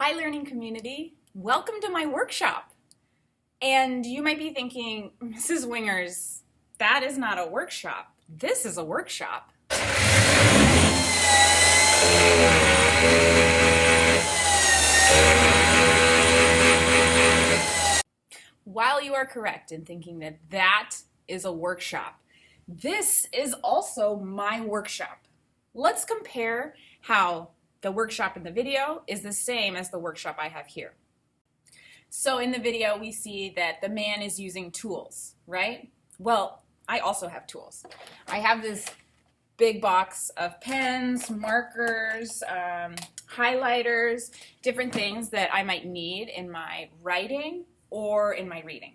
Hi learning community, welcome to my workshop. And you might be thinking, Mrs. Wingers, that is not a workshop. This is a workshop. While you are correct in thinking that that is a workshop, this is also my workshop. Let's compare how the workshop in the video is the same as the workshop I have here. So in the video, we see that the man is using tools, right? Well, I also have tools. I have this big box of pens, markers, highlighters, different things that I might need in my writing or in my reading.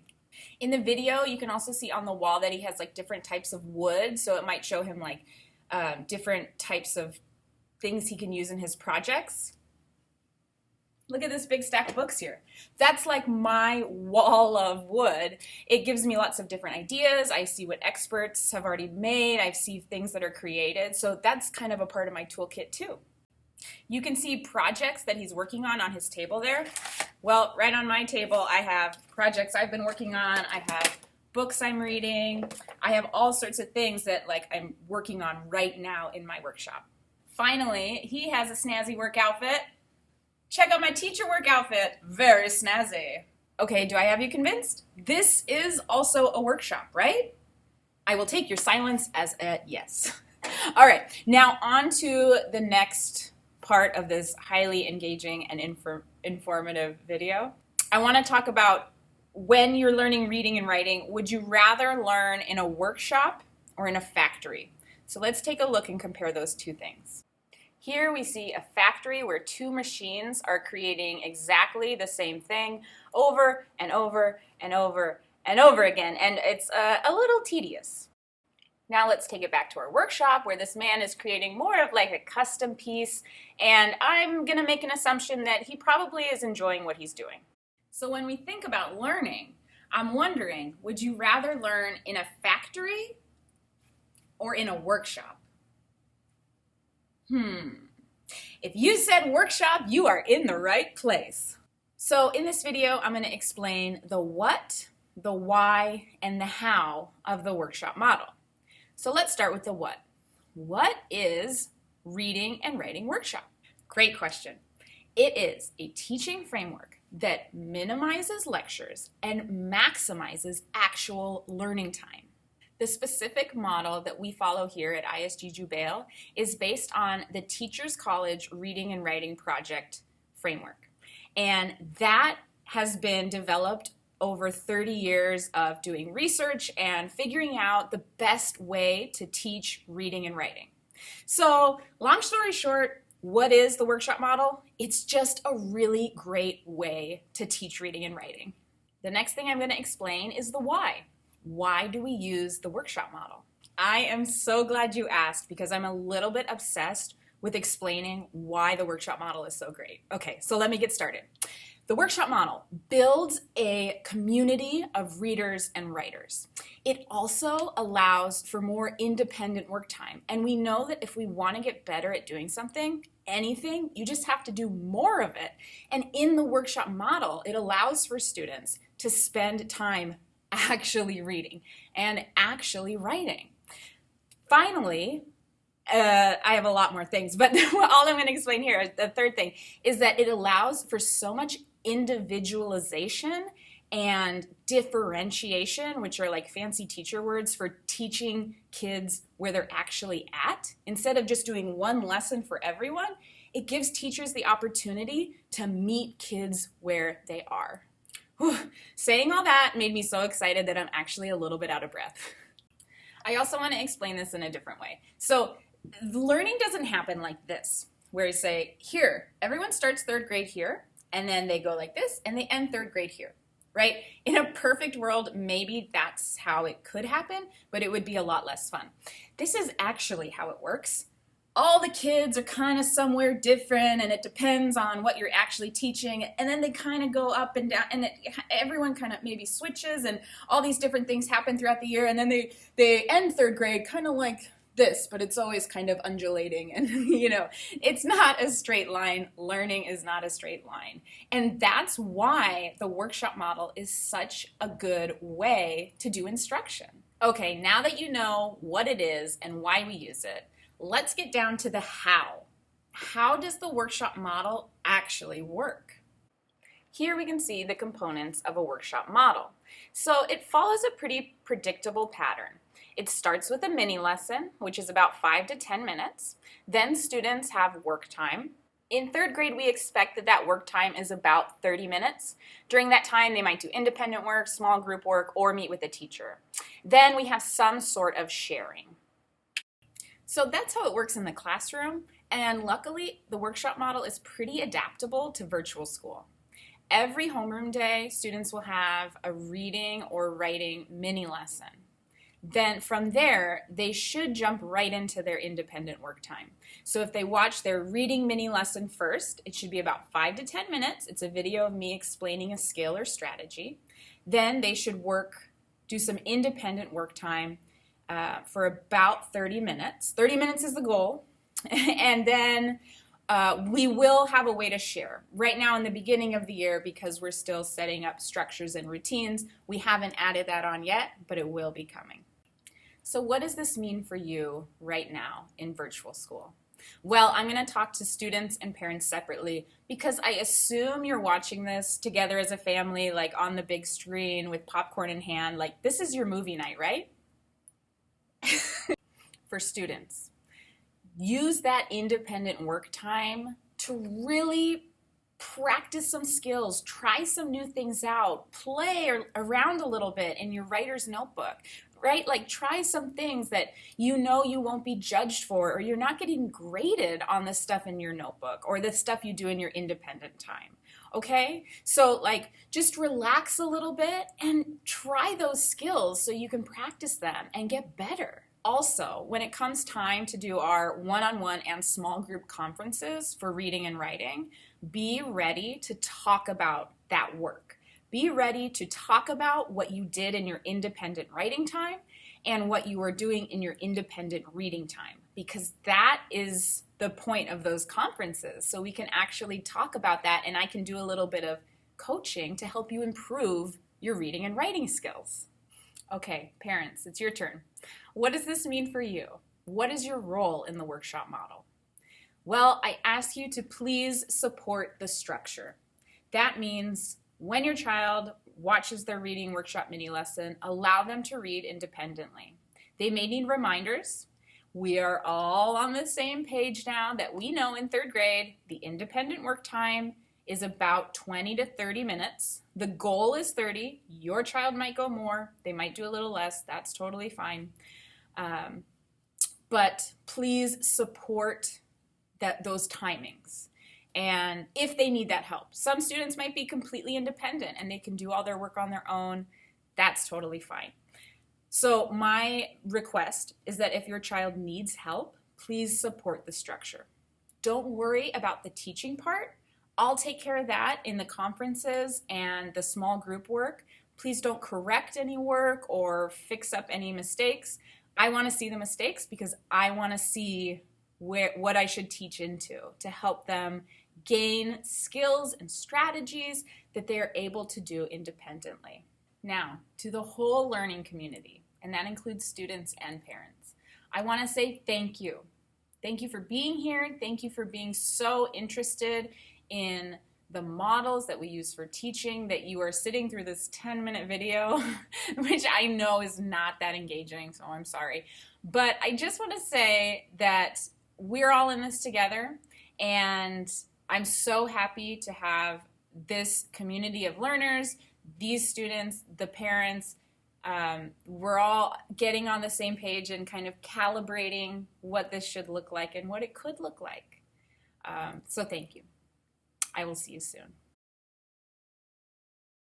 In the video, you can also see on the wall that he has like different types of wood, so it might show him like different types of things he can use in his projects. Look at this big stack of books here. That's like my wall of wood. It gives me lots of different ideas. I see what experts have already made. I see things that are created. So that's kind of a part of my toolkit too. You can see projects that he's working on his table there. Well, right on my table, I have projects I've been working on. I have books I'm reading. I have all sorts of things that like I'm working on right now in my workshop. Finally, he has a snazzy work outfit. Check out my teacher work outfit. Very snazzy. Okay, do I have you convinced? This is also a workshop, right? I will take your silence as a yes. All right, now on to the next part of this highly engaging and informative video. I want to talk about when you're learning reading and writing, would you rather learn in a workshop or in a factory? So let's take a look and compare those two things. Here we see a factory where two machines are creating exactly the same thing over and over and over and over again, and it's a little tedious. Now let's take it back to our workshop where this man is creating more of like a custom piece, and I'm gonna make an assumption that he probably is enjoying what he's doing. So when we think about learning, I'm wondering, would you rather learn in a factory or in a workshop? If you said workshop, you are in the right place. So in this video, I'm going to explain the what, the why, and the how of the workshop model. So let's start with the what. What is Reading and Writing Workshop? Great question. It is a teaching framework that minimizes lectures and maximizes actual learning time. The specific model that we follow here at ISG Jubail is based on the Teachers College Reading and Writing Project framework. And that has been developed over 30 years of doing research and figuring out the best way to teach reading and writing. So, long story short, what is the workshop model? It's just a really great way to teach reading and writing. The next thing I'm going to explain is the why. Why do we use the workshop model? I am so glad you asked because I'm a little bit obsessed with explaining why the workshop model is so great. Okay, so let me get started. The workshop model builds a community of readers and writers. It also allows for more independent work time. And we know that if we want to get better at doing something, anything, you just have to do more of it. And in the workshop model, it allows for students to spend time actually reading and actually writing. Finally, I have a lot more things, but all I'm going to explain here, the third thing, is that it allows for so much individualization and differentiation, which are like fancy teacher words for teaching kids where they're actually at. Instead of just doing one lesson for everyone, it gives teachers the opportunity to meet kids where they are. Whew. Saying all that made me so excited that I'm actually a little bit out of breath. I also want to explain this in a different way. So learning doesn't happen like this, where you say, here, everyone starts third grade here, and then they go like this, and they end third grade here, right? In a perfect world, maybe that's how it could happen, but it would be a lot less fun. This is actually how it works. All the kids are kind of somewhere different, and it depends on what you're actually teaching, and then they kind of go up and down, and everyone kind of maybe switches, and all these different things happen throughout the year, and then they end third grade kind of like this, but it's always kind of undulating and, it's not a straight line. Learning is not a straight line. And that's why the workshop model is such a good way to do instruction. Okay, now that you know what it is and why we use it, let's get down to the how. How does the workshop model actually work? Here we can see the components of a workshop model. So it follows a pretty predictable pattern. It starts with a mini lesson, which is about 5 to 10 minutes. Then students have work time. In third grade, we expect that work time is about 30 minutes. During that time, they might do independent work, small group work, or meet with a teacher. Then we have some sort of sharing. So that's how it works in the classroom, and luckily, the workshop model is pretty adaptable to virtual school. Every homeroom day, students will have a reading or writing mini lesson. Then from there, they should jump right into their independent work time. So if they watch their reading mini lesson first, it should be about 5 to 10 minutes. It's a video of me explaining a skill or strategy. Then they should do some independent work time for about 30 minutes. 30 minutes is the goal. And then we will have a way to share. Right now in the beginning of the year, because we're still setting up structures and routines, we haven't added that on yet, but it will be coming. So what does this mean for you right now in virtual school? Well, I'm going to talk to students and parents separately because I assume you're watching this together as a family, like on the big screen with popcorn in hand. Like, this is your movie night, right? For students, use that independent work time to really practice some skills, try some new things out, play around a little bit in your writer's notebook, right? Like, try some things that you won't be judged for, or you're not getting graded on the stuff in your notebook or the stuff you do in your independent time. Okay? So just relax a little bit and try those skills so you can practice them and get better. Also, when it comes time to do our one-on-one and small group conferences for reading and writing, be ready to talk about that work. Be ready to talk about what you did in your independent writing time and what you are doing in your independent reading time, because that is the point of those conferences. So we can actually talk about that, and I can do a little bit of coaching to help you improve your reading and writing skills. Okay, parents, it's your turn. What does this mean for you? What is your role in the workshop model? Well, I ask you to please support the structure. That means when your child watches their reading workshop mini lesson, allow them to read independently. They may need reminders. We are all on the same page now that we know in third grade, the independent work time is about 20 to 30 minutes. The goal is 30. Your child might go more. They might do a little less. That's totally fine. But please support those timings. And if they need that help, some students might be completely independent and they can do all their work on their own. That's totally fine. So my request is that if your child needs help, please support the structure. Don't worry about the teaching part. I'll take care of that in the conferences and the small group work. Please don't correct any work or fix up any mistakes. I want to see the mistakes because I want to see what I should teach into to help them gain skills and strategies that they are able to do independently. Now, to the whole learning community, and that includes students and parents, I want to say thank you. Thank you for being here. Thank you for being so interested in the models that we use for teaching, that you are sitting through this 10-minute video, which I know is not that engaging, so I'm sorry. But I just want to say that we're all in this together, and I'm so happy to have this community of learners, these students, the parents. We're all getting on the same page and kind of calibrating what this should look like and what it could look like. So thank you. I will see you soon.